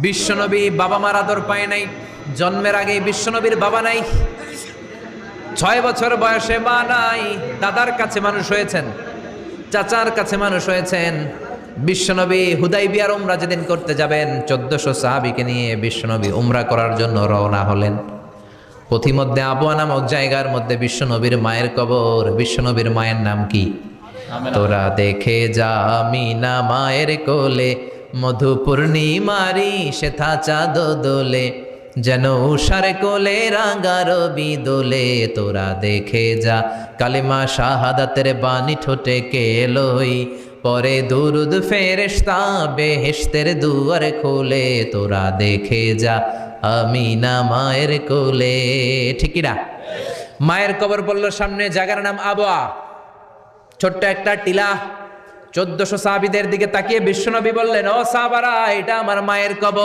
বিশ্বনবী বাবা মার আদর পায় নাই, জন্মের আগেই বিশ্বনবীর বাবা নাই, 6 বছর বয়সে মা নাই, দাদার কাছে মানুষ হয়েছেন, চাচার কাছে মানুষ হয়েছেন। বিশ্বনবী হুদাইবিয়ার উমরা যেদিন করতে যাবেন 1400 সাহাবীকে নিয়ে বিশ্বনবী উমরা করার জন্য রওনা হলেন। পথিমধ্যে আবওয়া নামক জায়গার মধ্যে বিশ্বনবীর মায়ের কবর। বিশ্বনবীর মায়ের নাম কি? তোরা দেখে যা আমিনা মায়ের কোলে, মধু পূর্ণিমারি সেথা চাঁদ দোলে, যেন উষার কোলে রাঙা রবি দোলে। তোরা দেখে যা কালিমা শাহাদাতের বাণী ঠোঁটে কে লই, পরে দুরুদ ফেরেশতা বেহেশতের দুয়ার খোলে। তোরা দেখে যা আমিনা মায়ের কোলে। ঠিকই না? মায়ের কবর বলল সামনে, জায়গার নাম আবওয়া, ছোট্ট একটা টিলা। 1400 সাহাবীদের দিকে তাকিয়ে বিশ্বনবী বললেন, ও সাহাবারা, এটা আমার মায়ের কবর।